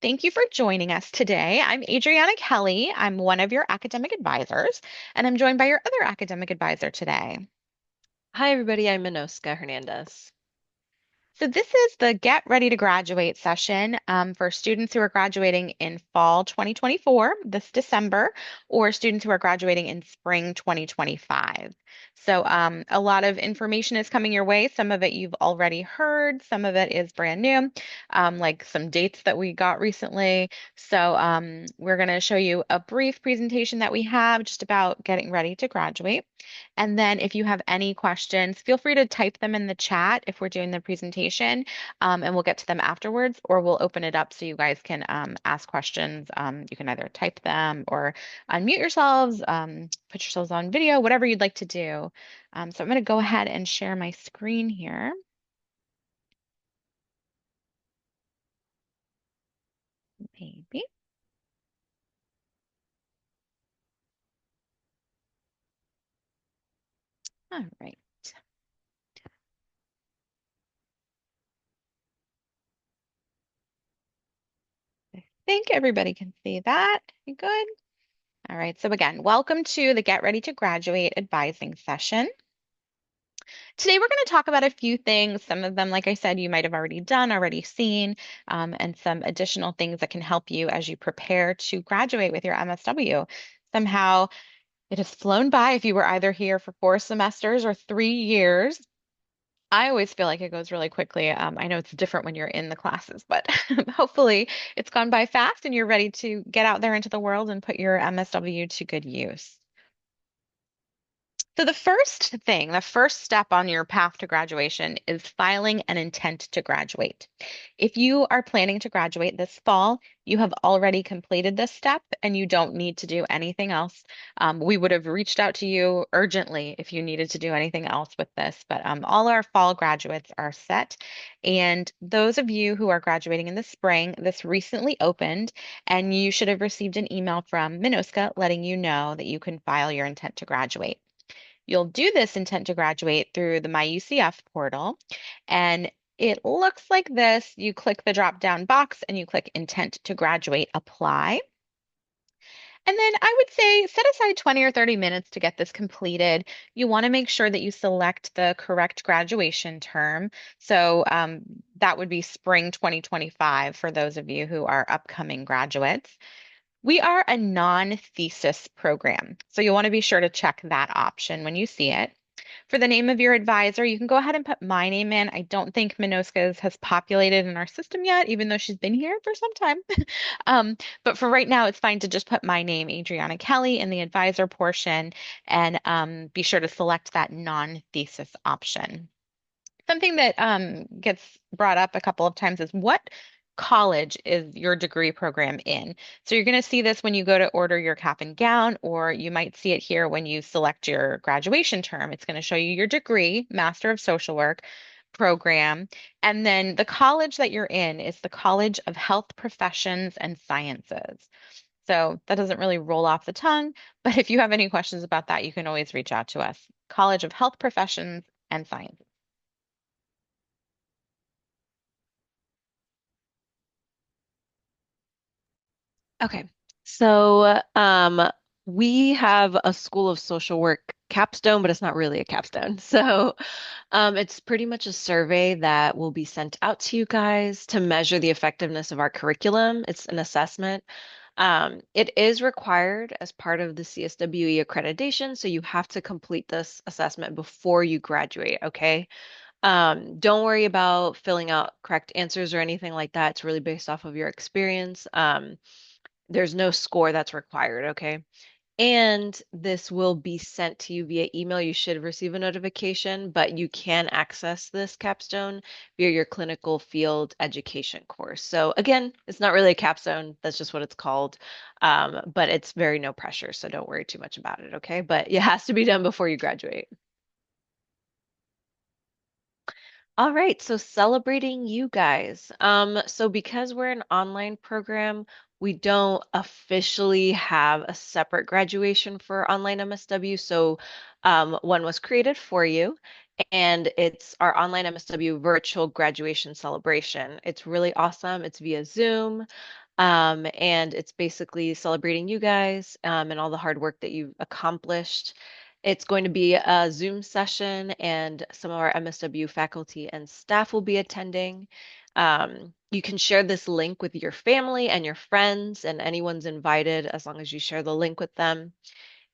Thank you for joining us today. I'm Adriana Kelly. I'm one of your academic advisors, and I'm joined by your other academic advisor today. Hi, everybody. I'm Minoska Hernandez. So, this is the Get Ready to Graduate session for students who are graduating in fall 2024, this December, or students who are graduating in spring 2025. So, a lot of information is coming your way. Some of it you've already heard, some of it is brand new, like some dates that we got recently. So, we're going to show you a brief presentation that we have just about getting ready to graduate. And then if you have any questions, feel free to type them in the chat if we're doing the presentation, and we'll get to them afterwards, or we'll open it up so you guys can ask questions. You can either type them or unmute yourselves, put yourselves on video, whatever you'd like to do. So I'm going to go ahead and share my screen here. Maybe. All right. I think everybody can see that. You good? All right. So again, welcome to the Get Ready to Graduate advising session. Today, we're going to talk about a few things. Some of them, like I said, you might have already done, already seen, and some additional things that can help you as you prepare to graduate with your MSW. Somehow, it has flown by if you were either here for 4 semesters or 3 years. I always feel like it goes really quickly. I know it's different when you're in the classes, but hopefully it's gone by fast and you're ready to get out there into the world and put your MSW to good use. So, the first thing, the first step on your path to graduation is filing an intent to graduate. If you are planning to graduate this fall, you have already completed this step and you don't need to do anything else. We would have reached out to you urgently if you needed to do anything else with this, but all our fall graduates are set. And those of you who are graduating in the spring, this recently opened, and you should have received an email from Minoska letting you know that you can file your intent to graduate. You'll do this intent to graduate through the MyUCF portal, and it looks like this. You click the drop down box and you click intent to graduate, apply. And then I would say set aside 20 or 30 minutes to get this completed. You want to make sure that you select the correct graduation term. So that would be spring 2025 for those of you who are upcoming graduates. We are a non-thesis program, so you'll want to be sure to check that option when you see it. For the name of your advisor, you can go ahead and put my name in. I don't think Minoska's has populated in our system yet, even though she's been here for some time. But for right now, it's fine to just put my name, Adriana Kelly, in the advisor portion and be sure to select that non-thesis option. Something that gets brought up a couple of times is what college is your degree program in? So you're going to see this when you go to order your cap and gown, or you might see it here when you select your graduation term. It's going to show you your degree, Master of Social Work program. And then the college that you're in is the College of Health Professions and Sciences. So that doesn't really roll off the tongue, but if you have any questions about that, you can always reach out to us. College of Health Professions and Sciences. Okay, so we have a School of Social Work capstone, but it's not really a capstone. So it's pretty much a survey that will be sent out to you guys to measure the effectiveness of our curriculum. It's an assessment. It is required as part of the CSWE accreditation, so you have to complete this assessment before you graduate, okay? Don't worry about filling out correct answers or anything like that. It's really based off of your experience. There's no score that's required, okay? And this will be sent to you via email. You should receive a notification, but you can access this capstone via your clinical field education course. So again, it's not really a capstone. That's just what it's called. But it's very no pressure, so don't worry too much about it, okay? But it has to be done before you graduate. All right, so celebrating you guys. So because we're an online program, we don't officially have a separate graduation for online MSW. So one was created for you, and it's our online MSW virtual graduation celebration. It's really awesome. It's via Zoom. And it's basically celebrating you guys and all the hard work that you've accomplished. It's going to be a Zoom session, and some of our MSW faculty and staff will be attending. You can share this link with your family and your friends, and anyone's invited as long as you share the link with them.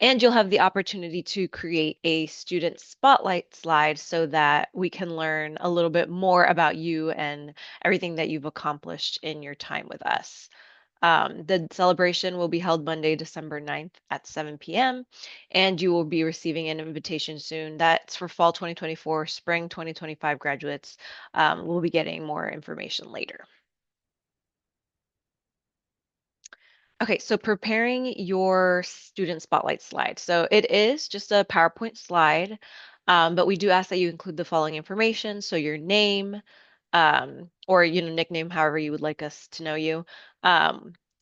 And you'll have the opportunity to create a student spotlight slide so that we can learn a little bit more about you and everything that you've accomplished in your time with us. The celebration will be held Monday, December 9th at 7 p.m. And you will be receiving an invitation soon. That's for fall 2024, spring 2025 graduates. We'll be getting more information later. Okay, so preparing your student spotlight slide. So it is just a PowerPoint slide, but we do ask that you include the following information. So your name, or nickname, however you would like us to know you,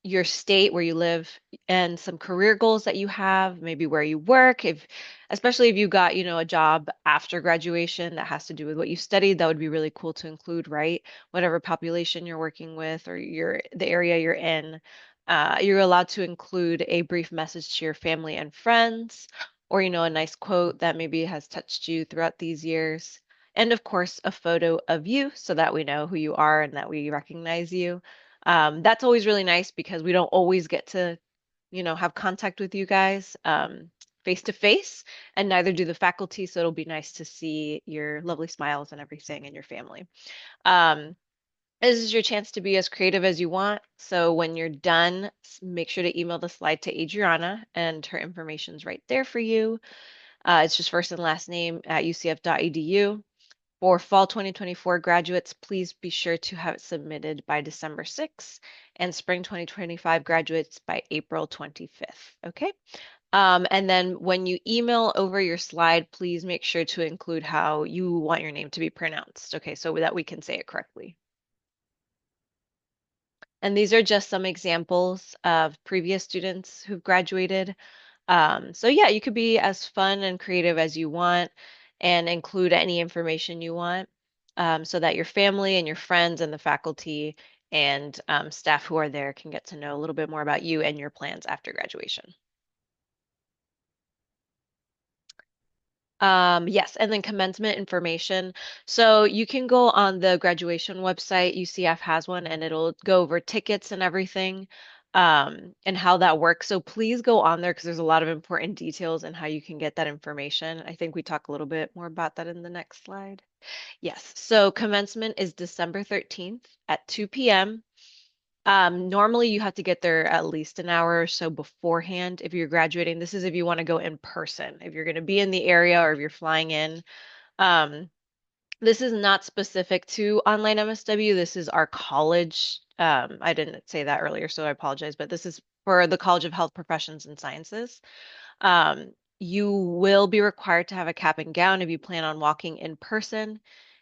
your state where you live, and some career goals that you have, maybe where you work. If, especially if you got, a job after graduation that has to do with what you studied, that would be really cool to include, right? Whatever population you're working with or the area you're in. You're allowed to include a brief message to your family and friends, or, a nice quote that maybe has touched you throughout these years. And of course, a photo of you so that we know who you are and that we recognize you. That's always really nice because we don't always get to, have contact with you guys face to face, and neither do the faculty. So it'll be nice to see your lovely smiles and everything and your family. Um, this is your chance to be as creative as you want. So when you're done, make sure to email the slide to Adriana, and her information's right there for you. It's just first and last name at ucf.edu. For fall 2024 graduates, please be sure to have it submitted by December 6th, and spring 2025 graduates by April 25th. Okay. And then when you email over your slide, please make sure to include how you want your name to be pronounced. Okay, so that we can say it correctly. And these are just some examples of previous students who've graduated. So yeah, you could be as fun and creative as you want and include any information you want, so that your family and your friends and the faculty and staff who are there can get to know a little bit more about you and your plans after graduation. Yes, and then commencement information. So you can go on the graduation website, UCF has one, and it'll go over tickets and everything, and how that works. So please go on there because there's a lot of important details and how you can get that information. I think we talk a little bit more about that in the next slide. Yes, so commencement is December 13th at 2 p.m. Normally you have to get there at least an hour or so beforehand if you're graduating. This is if you want to go in person. If you're going to be in the area or if you're flying in. Um, this is not specific to online MSW. This is our college. I didn't say that earlier, so I apologize, but this is for the College of Health Professions and Sciences. You will be required to have a cap and gown if you plan on walking in person.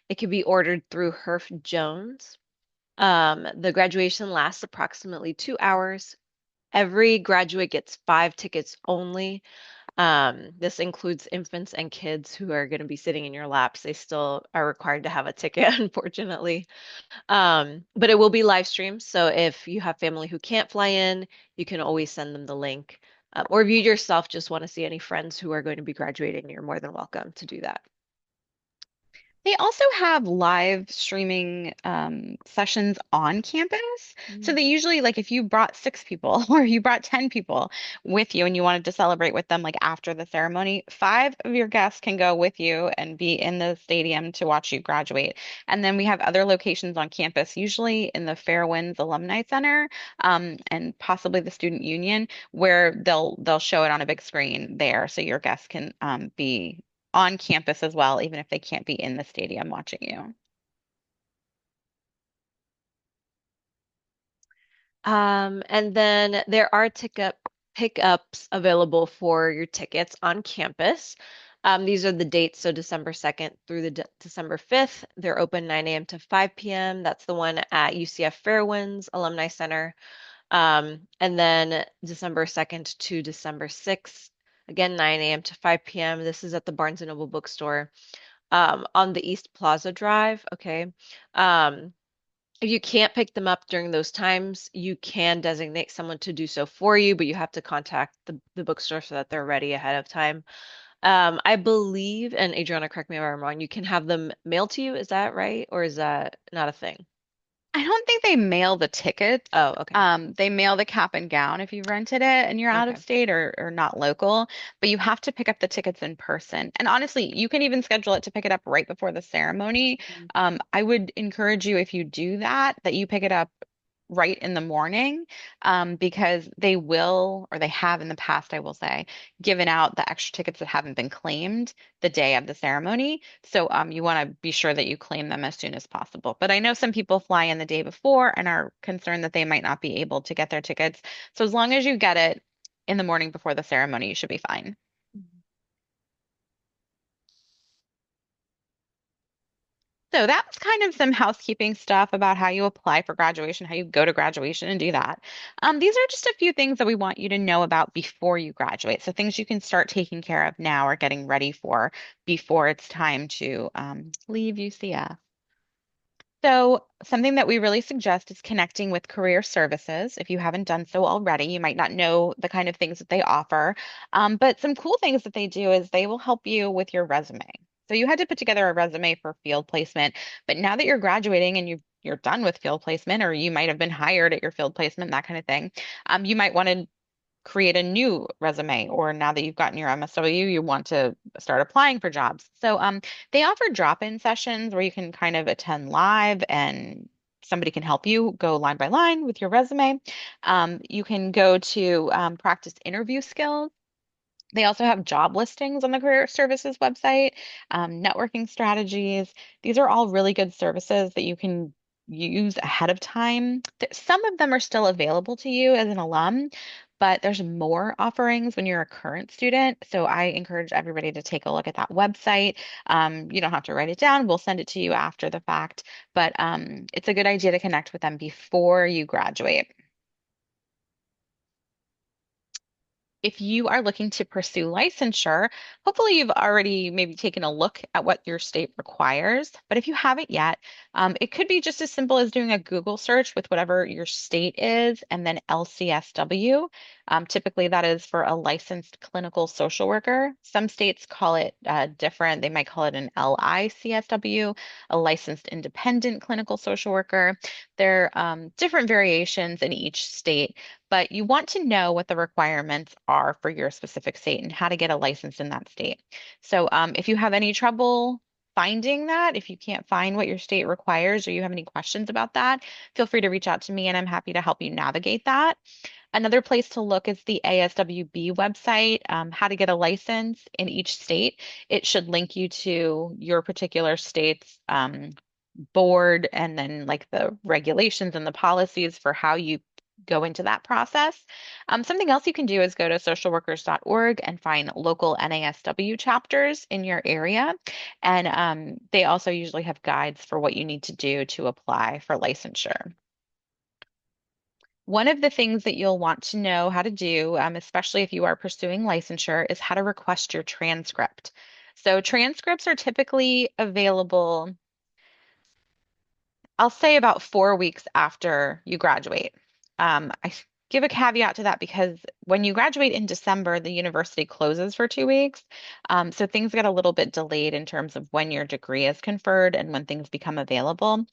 It can be ordered through Herf Jones. The graduation lasts approximately 2 hours. Every graduate gets 5 tickets only. This includes infants and kids who are going to be sitting in your laps. They still are required to have a ticket, unfortunately. But it will be live streamed. So if you have family who can't fly in, you can always send them the link. Or if you yourself just want to see any friends who are going to be graduating, you're more than welcome to do that. They also have live streaming sessions on campus. So Mm. they usually, like, if you brought 6 people or you brought 10 people with you and you wanted to celebrate with them, like after the ceremony, 5 of your guests can go with you and be in the stadium to watch you graduate. And then we have other locations on campus, usually in the Fairwinds Alumni Center, and possibly the Student Union, where they'll show it on a big screen there, so your guests can be on campus as well, even if they can't be in the stadium watching you. And then there are ticket pickups available for your tickets on campus. These are the dates, so December 2nd through the December 5th. They're open 9 a.m. to 5 p.m. That's the one at UCF Fairwinds Alumni Center. And then December 2nd to December 6th, again, 9 a.m. to 5 p.m. This is at the Barnes& and Noble bookstore on the East Plaza Drive. Okay. Um, If you can't pick them up during those times, you can designate someone to do so for you, but you have to contact the bookstore so that they're ready ahead of time. I believe, and Adriana, correct me if I'm wrong, you can have them mailed to you. Is that right? Or is that not a thing? I don't think they mail the tickets. Oh, okay. They mail the cap and gown if you rented it and you're out of Okay. state or not local, but you have to pick up the tickets in person. And honestly, you can even schedule it to pick it up right before the ceremony. Mhm. I would encourage you if you do that, that you pick it up right in the morning, because they will, or they have in the past, I will say, given out the extra tickets that haven't been claimed the day of the ceremony. So you want to be sure that you claim them as soon as possible. But I know some people fly in the day before and are concerned that they might not be able to get their tickets. So as long as you get it in the morning before the ceremony, you should be fine. So that's kind of some housekeeping stuff about how you apply for graduation, how you go to graduation and do that. These are just a few things that we want you to know about before you graduate. So things you can start taking care of now or getting ready for before it's time to leave UCF. So something that we really suggest is connecting with career services. If you haven't done so already, you might not know the kind of things that they offer. But some cool things that they do is they will help you with your resume. So you had to put together a resume for field placement, but now that you're graduating and you're done with field placement, or you might have been hired at your field placement, that kind of thing, you might want to create a new resume, or now that you've gotten your MSW, you want to start applying for jobs. So they offer drop-in sessions where you can kind of attend live and somebody can help you go line by line with your resume. You can go to practice interview skills. They also have job listings on the Career Services website, networking strategies. These are all really good services that you can use ahead of time. Some of them are still available to you as an alum, but there's more offerings when you're a current student. So I encourage everybody to take a look at that website. You don't have to write it down. We'll send it to you after the fact, but it's a good idea to connect with them before you graduate. If you are looking to pursue licensure, hopefully you've already maybe taken a look at what your state requires. But if you haven't yet, it could be just as simple as doing a Google search with whatever your state is and then LCSW. Typically, that is for a licensed clinical social worker. Some states call it different. They might call it an LICSW, a licensed independent clinical social worker. There are different variations in each state, but you want to know what the requirements are for your specific state and how to get a license in that state. So if you have any trouble finding that, if you can't find what your state requires or you have any questions about that, feel free to reach out to me and I'm happy to help you navigate that. Another place to look is the ASWB website, how to get a license in each state. It should link you to your particular state's board and then like the regulations and the policies for how you go into that process. Something else you can do is go to socialworkers.org and find local NASW chapters in your area. And they also usually have guides for what you need to do to apply for licensure. One of the things that you'll want to know how to do, especially if you are pursuing licensure, is how to request your transcript. So transcripts are typically available, I'll say about 4 weeks after you graduate. Give a caveat to that because when you graduate in December, the university closes for 2 weeks. So things get a little bit delayed in terms of when your degree is conferred and when things become available.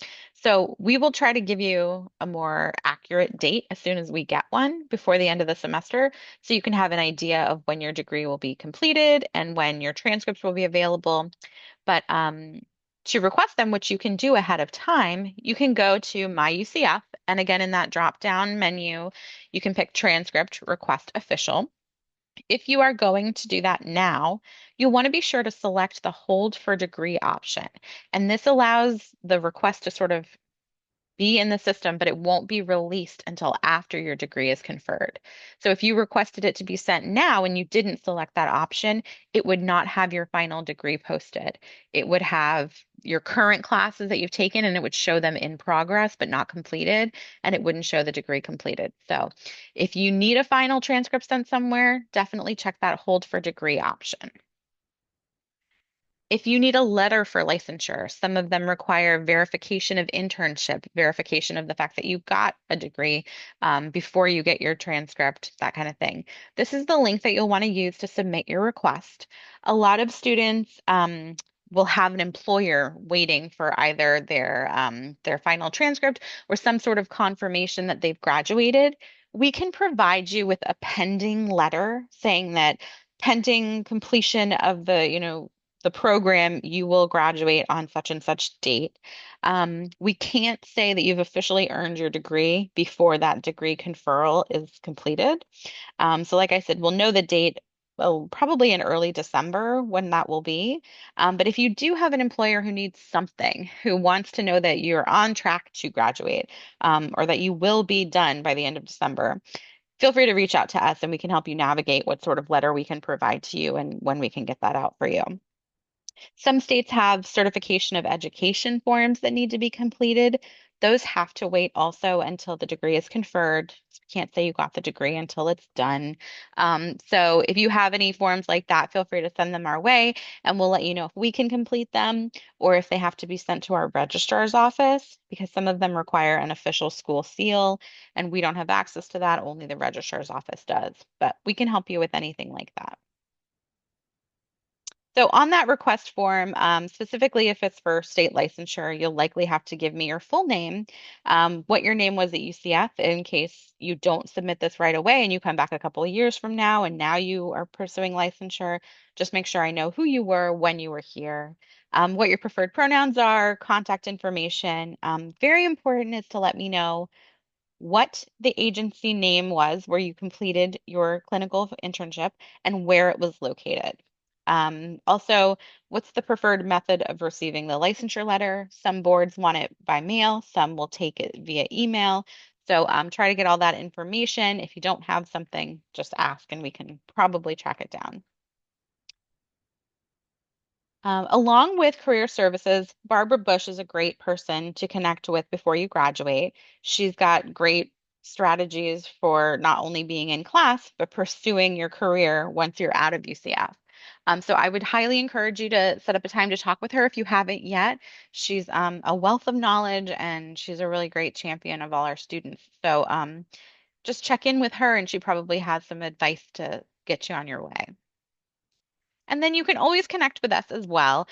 So we will try to give you a more accurate date as soon as we get one before the end of the semester, so you can have an idea of when your degree will be completed and when your transcripts will be available. But to request them, which you can do ahead of time, you can go to My UCF. And again, in that drop down menu, you can pick transcript, request official. If you are going to do that now, you'll want to be sure to select the hold for degree option. And this allows the request to sort of be in the system, but it won't be released until after your degree is conferred. So if you requested it to be sent now and you didn't select that option, it would not have your final degree posted. It would have your current classes that you've taken and it would show them in progress but not completed, and it wouldn't show the degree completed. So if you need a final transcript sent somewhere, definitely check that hold for degree option. If you need a letter for licensure, some of them require verification of internship, verification of the fact that you got a degree before you get your transcript, that kind of thing. This is the link that you'll want to use to submit your request. A lot of students will have an employer waiting for either their final transcript or some sort of confirmation that they've graduated. We can provide you with a pending letter saying that pending completion of the program, you will graduate on such and such date. We can't say that you've officially earned your degree before that degree conferral is completed. So, like I said, we'll know the date. Well, probably in early December when that will be. But if you do have an employer who needs something, who wants to know that you're on track to graduate, or that you will be done by the end of December, feel free to reach out to us and we can help you navigate what sort of letter we can provide to you and when we can get that out for you. Some states have certification of education forms that need to be completed. Those have to wait also until the degree is conferred. So we can't say you got the degree until it's done. So if you have any forms like that, feel free to send them our way and we'll let you know if we can complete them or if they have to be sent to our registrar's office because some of them require an official school seal and we don't have access to that. Only the registrar's office does. But we can help you with anything like that. So on that request form, specifically if it's for state licensure, you'll likely have to give me your full name, what your name was at UCF in case you don't submit this right away and you come back a couple of years from now and now you are pursuing licensure. Just make sure I know who you were when you were here, what your preferred pronouns are, contact information. Very important is to let me know what the agency name was where you completed your clinical internship and where it was located. Also, what's the preferred method of receiving the licensure letter? Some boards want it by mail, some will take it via email. So try to get all that information. If you don't have something, just ask and we can probably track it down. Along with career services, Barbara Bush is a great person to connect with before you graduate. She's got great strategies for not only being in class, but pursuing your career once you're out of UCF. So I would highly encourage you to set up a time to talk with her if you haven't yet. She's a wealth of knowledge and she's a really great champion of all our students. So just check in with her and she probably has some advice to get you on your way. And then you can always connect with us as well.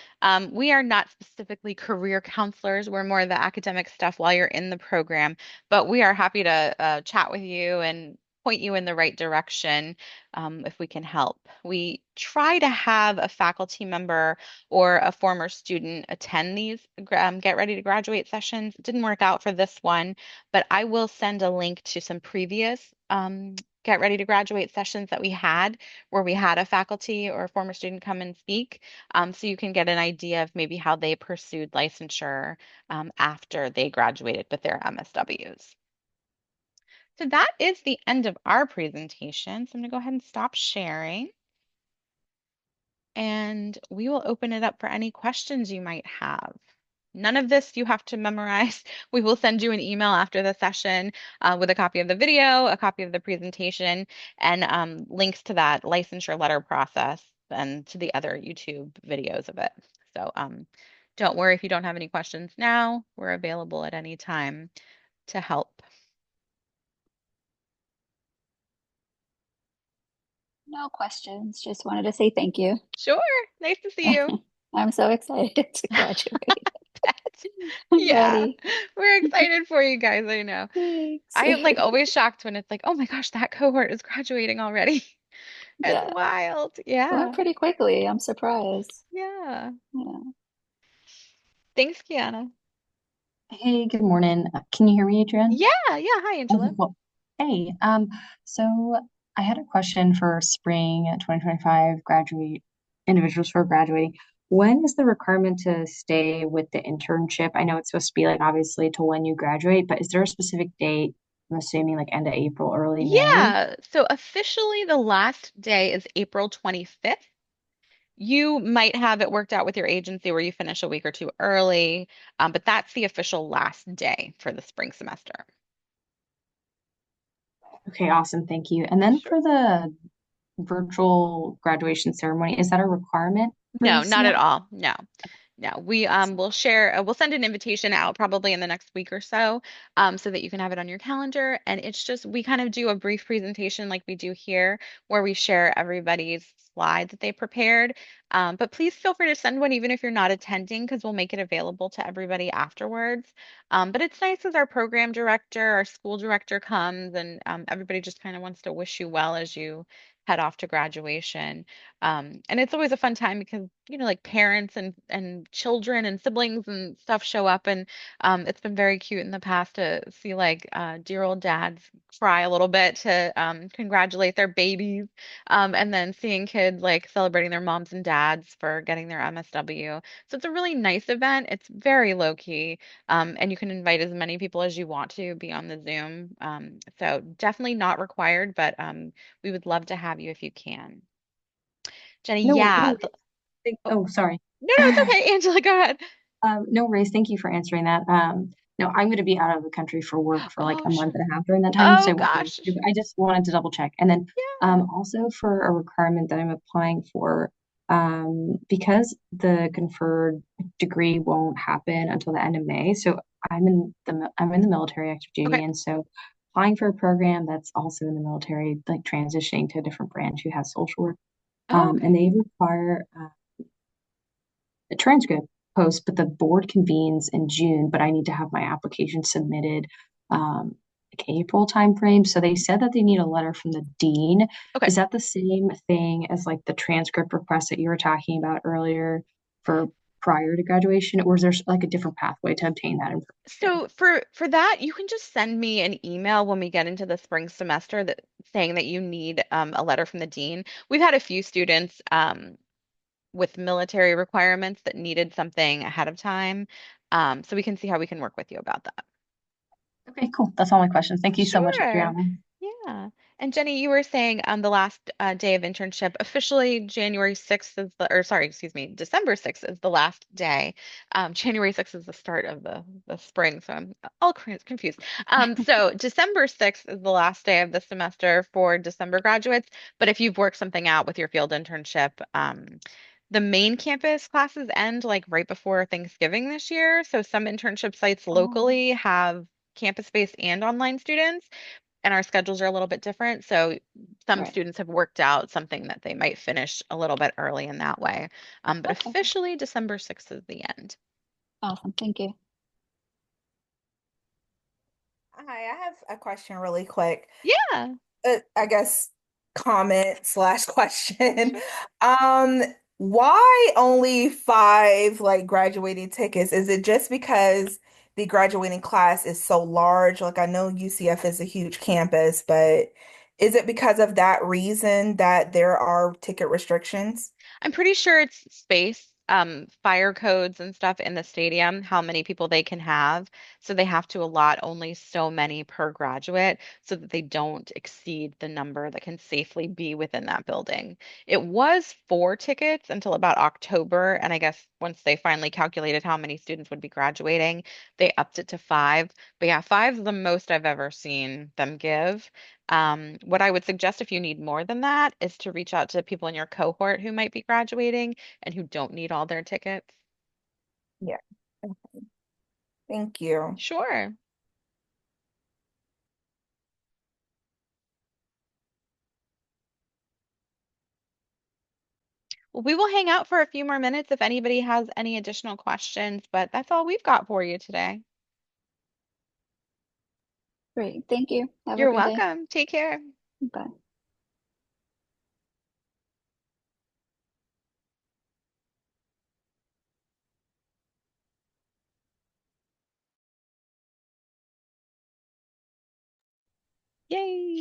We are not specifically career counselors. We're more the academic stuff while you're in the program, but we are happy to chat with you and point you in the right direction if we can help. We try to have a faculty member or a former student attend these Get Ready to Graduate sessions. It didn't work out for this one, but I will send a link to some previous Get Ready to Graduate sessions that we had where we had a faculty or a former student come and speak. So you can get an idea of maybe how they pursued licensure after they graduated with their MSWs. So that is the end of our presentation. So I'm going to go ahead and stop sharing. And we will open it up for any questions you might have. None of this you have to memorize. We will send you an email after the session with a copy of the video, a copy of the presentation, and links to that licensure letter process and to the other YouTube videos of it. So don't worry if you don't have any questions now. We're available at any time to help. No questions. Just wanted to say thank you. Sure. Nice to see you. I'm so excited to graduate. I'm Yeah, ready. we're excited for you guys. I know. Thanks. I am like always shocked when it's like, oh my gosh, that cohort is graduating already. It's Yeah, wild. went Yeah. pretty quickly. I'm surprised. Yeah. Yeah. Thanks, Kiana. Hey, good morning. Can you hear me, Adrian? Yeah. Yeah. Hi, Oh, Angela. well, hey, so I had a question for spring 2025 graduate individuals for graduating. When is the requirement to stay with the internship? I know it's supposed to be like obviously to when you graduate, but is there a specific date? I'm assuming like end of April, early May. Yeah. So officially, the last day is April 25th. You might have it worked out with your agency where you finish a week or two early, but that's the official last day for the spring semester. Okay, awesome. Thank you. And then Sure. for the virtual graduation ceremony, is that a requirement? No, not person? at all. No. No, we will share we'll send an invitation out probably in the next week or so, so that you can have it on your calendar. And it's just we kind of do a brief presentation like we do here, where we share everybody's slide that they prepared. But please feel free to send one even if you're not attending, because we'll make it available to everybody afterwards. But it's nice as our program director, our school director comes, and everybody just kind of wants to wish you well as you head off to graduation. And it's always a fun time because, like parents and children and siblings and stuff show up. And it's been very cute in the past to see like dear old dads cry a little bit to congratulate their babies. And then seeing kids like celebrating their moms and dads for getting their MSW. So it's a really nice event. It's very low key. And you can invite as many people as you want to be on the Zoom. So definitely not required, but we would love to have you if you can. Jenny, No, no. yeah. Oh, Oh, sorry. no, it's okay. Angela, go ahead. No worries. Thank you for answering that. No, I'm going to be out of the country for work for like Oh, a month sure. and a half during that time, so Oh, I won't be able gosh. to. I just wanted to double check. And then Yeah. also for a requirement that I'm applying for, because the conferred degree won't happen until the end of May. So I'm in the military active Okay. duty, and so applying for a program that's also in the military, like transitioning to a different branch who has social work. Oh, And okay. they require a transcript post, but the board convenes in June, but I need to have my application submitted like April timeframe. So they said that they need a letter from the dean. Okay. Is that the same thing as like the transcript request that you were talking about earlier for prior to graduation, or is there like a different pathway to obtain that information? So for that, you can just send me an email when we get into the spring semester that saying that you need a letter from the dean. We've had a few students with military requirements that needed something ahead of time. So we can see how we can work with you about that. Okay, cool. That's all my questions. Thank you so much, Sure. Adriana. Yeah. And Jenny, you were saying the last day of internship, officially January 6th is or sorry, excuse me, December 6th is the last day. January 6th is the start of the spring, so I'm all confused. So December 6th is the last day of the semester for December graduates, but if you've worked something out with your field internship, the main campus classes end like right before Thanksgiving this year. So some internship sites Oh, locally have campus-based and online students and our schedules are a little bit different. So some Right. students have worked out something that they might finish a little bit early in that way. But Okay. officially, December 6th is the end. Awesome. Thank you. Hi, I have a question really quick. Yeah. I guess comment slash question. Um, why only five like graduating tickets? Is it just because the graduating class is so large? Like I know UCF is a huge campus, but is it because of that reason that there are ticket restrictions? I'm pretty sure it's space, fire codes and stuff in the stadium, how many people they can have. So they have to allot only so many per graduate so that they don't exceed the number that can safely be within that building. It was four tickets until about October. And I guess once they finally calculated how many students would be graduating, they upped it to five. But yeah, five is the most I've ever seen them give. What I would suggest if you need more than that is to reach out to people in your cohort who might be graduating and who don't need all their tickets. Yeah. Thank you. Sure. Well, we will hang out for a few more minutes if anybody has any additional questions, but that's all we've got for you today. Great. Thank you. Have a You're good day. welcome. Take care. Bye. Yay.